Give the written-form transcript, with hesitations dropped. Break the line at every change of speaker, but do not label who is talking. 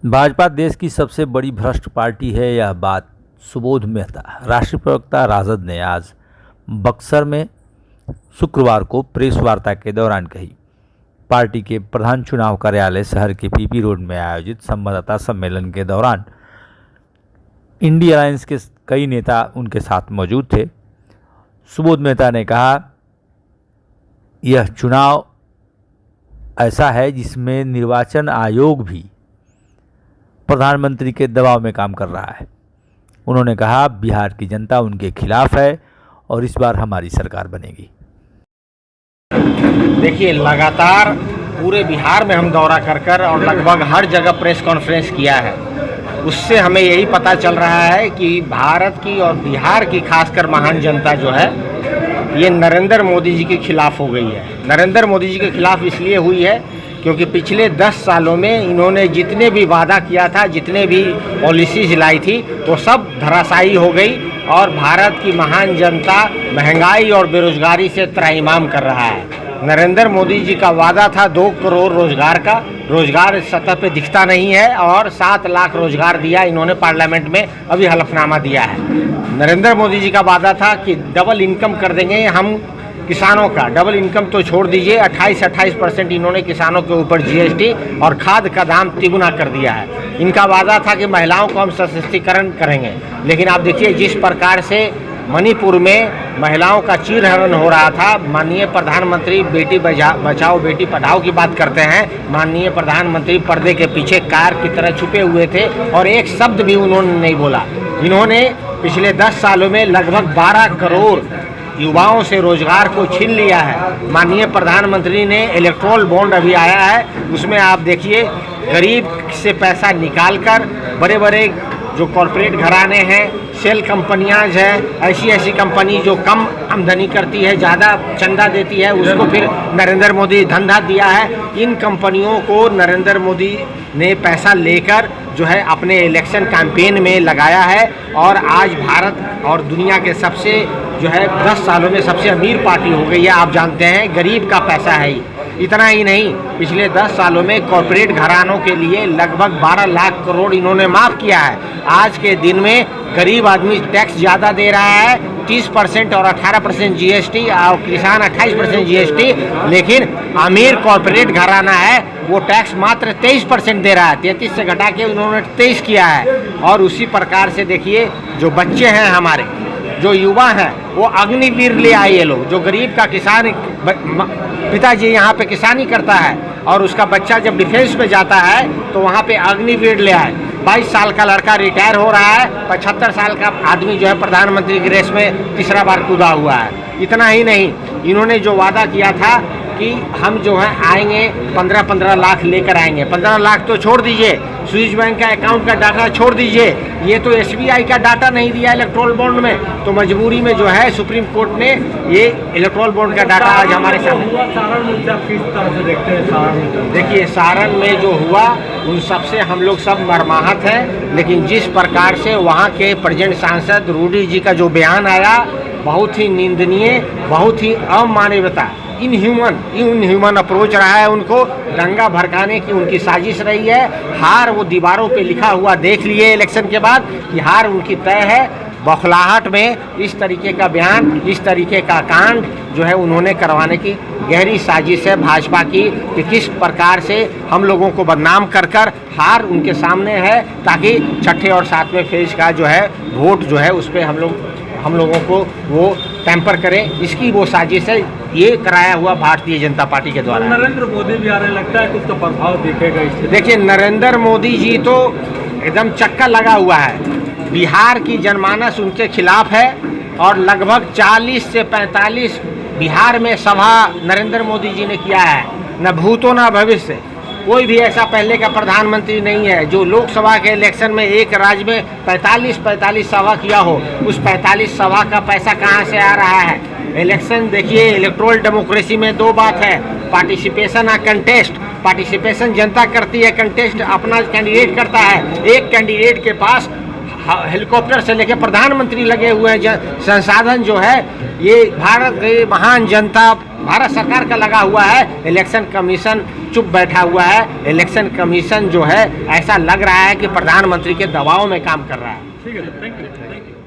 भाजपा देश की सबसे बड़ी भ्रष्ट पार्टी है, यह बात सुबोध मेहता, राष्ट्रीय प्रवक्ता राजद ने आज बक्सर में शुक्रवार को प्रेस वार्ता के दौरान कही। पार्टी के प्रधान चुनाव कार्यालय शहर के पीपी रोड में आयोजित संवाददाता सम्मेलन के दौरान इंडिया अलायंस के कई नेता उनके साथ मौजूद थे। सुबोध मेहता ने कहा, यह चुनाव ऐसा है जिसमें निर्वाचन आयोग भी प्रधानमंत्री के दबाव में काम कर रहा है। उन्होंने कहा, बिहार की जनता उनके खिलाफ है और इस बार हमारी सरकार बनेगी।
देखिए, लगातार पूरे बिहार में हम दौरा कर और लगभग हर जगह प्रेस कॉन्फ्रेंस किया है। उससे हमें यही पता चल रहा है कि भारत की और बिहार की खासकर महान जनता जो है ये नरेंद्र मोदी जी के खिलाफ हो गई है। नरेंद्र मोदी जी के खिलाफ इसलिए हुई है क्योंकि पिछले 10 सालों में इन्होंने जितने भी वादा किया था, जितने भी पॉलिसीज लाई थी, वो सब धराशायी हो गई और भारत की महान जनता महंगाई और बेरोजगारी से त्राहिमाम कर रहा है। नरेंद्र मोदी जी का वादा था 2 करोड़ रोजगार का, रोजगार सतह पे दिखता नहीं है और 7 लाख रोजगार दिया इन्होंने पार्लियामेंट में अभी हलफनामा दिया है। नरेंद्र मोदी जी का वादा था कि डबल इनकम कर देंगे हम किसानों का। डबल इनकम तो छोड़ दीजिए, 28% इन्होंने किसानों के ऊपर जीएसटी और खाद का दाम तिगुना कर दिया है। इनका वादा था कि महिलाओं को हम सशक्तिकरण करेंगे, लेकिन आप देखिए जिस प्रकार से मणिपुर में महिलाओं का चीरहरण हो रहा था। माननीय प्रधानमंत्री बेटी बचाओ बेटी पढ़ाओ की बात करते हैं, माननीय प्रधानमंत्री पर्दे के पीछे कार की तरह छुपे हुए थे और एक शब्द भी उन्होंने नहीं बोला। इन्होंने पिछले 10 सालों में लगभग 12 करोड़ युवाओं से रोजगार को छीन लिया है। माननीय प्रधानमंत्री ने इलेक्ट्रोल बॉन्ड अभी आया है, उसमें आप देखिए गरीब से पैसा निकालकर बड़े बड़े जो कॉरपोरेट घराने हैं, सेल कंपनियां हैं, ऐसी कंपनी जो कम आमदनी करती है, ज़्यादा चंदा देती है, उसको फिर नरेंद्र मोदी धंधा दिया है। इन कंपनियों को नरेंद्र मोदी ने पैसा लेकर जो है अपने इलेक्शन कैंपेन में लगाया है और आज भारत और दुनिया के सबसे जो है 10 सालों में सबसे अमीर पार्टी हो गई है। आप जानते हैं गरीब का पैसा है। इतना ही नहीं, पिछले 10 सालों में कॉरपोरेट घरानों के लिए लगभग 12 लाख करोड़ इन्होंने माफ़ किया है। आज के दिन में गरीब आदमी टैक्स ज़्यादा दे रहा है, 30% और 18% जीएसटी और किसान 28% जीएसटी, लेकिन अमीर कॉरपोरेट घराना है वो टैक्स मात्र 23% दे रहा है। 33 से घटा के उन्होंने 23 किया है। और उसी प्रकार से देखिए जो बच्चे हैं हमारे, जो युवा हैं, वो अग्निवीर ले आए। ये लोग जो गरीब का किसान पिताजी यहाँ पे किसानी करता है और उसका बच्चा जब डिफेंस में जाता है तो वहाँ पे अग्निवीर ले आए। 22 साल का लड़का रिटायर हो रहा है, 75 साल का आदमी जो है प्रधानमंत्री की रेस में तीसरा बार कूदा हुआ है। इतना ही नहीं, इन्होंने जो वादा किया था कि हम जो है आएंगे 15-15 लाख लेकर आएंगे। 15 लाख तो छोड़ दीजिए, स्विस बैंक का अकाउंट का डाटा छोड़ दीजिए, ये तो एसबीआई का डाटा नहीं दिया इलेक्ट्रोल बॉन्ड में। तो मजबूरी में जो है सुप्रीम कोर्ट ने ये इलेक्ट्रोल बॉन्ड का डाटा आज हमारे सामने। देखिए, सारण में जो हुआ उन सबसे हम लोग सब मर्माहत हैं, लेकिन जिस प्रकार से वहाँ के प्रेजेंट सांसद रूडी जी का जो बयान आया, बहुत ही निंदनीय, बहुत ही अमानवीयता, इनह्यूमन अप्रोच रहा है। उनको दंगा भड़काने की उनकी साजिश रही है। हार वो दीवारों पे लिखा हुआ देख लिए इलेक्शन के बाद कि हार उनकी तय है। बौखलाहट में इस तरीके का बयान, इस तरीके का कांड जो है उन्होंने करवाने की गहरी साजिश है भाजपा की कि किस प्रकार से हम लोगों को बदनाम कर हार उनके सामने है, ताकि छठे और 7वें फेज का जो है वोट जो है उस पर हम लोगों को वो टेम्पर करें, इसकी वो साजिश है। ये कराया हुआ भारतीय जनता पार्टी के द्वारा।
नरेंद्र मोदी भी आ रहे, लगता है कुछ तो प्रभाव दिखेगा इससे।
देखिए, नरेंद्र मोदी जी तो एकदम चक्का लगा हुआ है। बिहार की जनमानस उनके खिलाफ है और लगभग 40 से 45 बिहार में सभा नरेंद्र मोदी जी ने किया है। न भूतो न भविष्य, कोई भी ऐसा पहले का प्रधानमंत्री नहीं है जो लोकसभा के इलेक्शन में एक राज्य में 45 सभा किया हो। उस 45 सभा का पैसा कहाँ से आ रहा है? इलेक्शन देखिए, इलेक्ट्रोल डेमोक्रेसी में 2 बात है, पार्टिसिपेशन और कंटेस्ट। पार्टिसिपेशन जनता करती है, कंटेस्ट अपना कैंडिडेट करता है। एक कैंडिडेट के पास हेलीकॉप्टर से लेके प्रधानमंत्री लगे हुए हैं, संसाधन जो है ये भारत की महान जनता भारत सरकार का लगा हुआ है। इलेक्शन कमीशन चुप बैठा हुआ है। इलेक्शन कमीशन जो है ऐसा लग रहा है कि प्रधानमंत्री के दबाव में काम कर रहा है।
ठीक है सर, थैंक यू।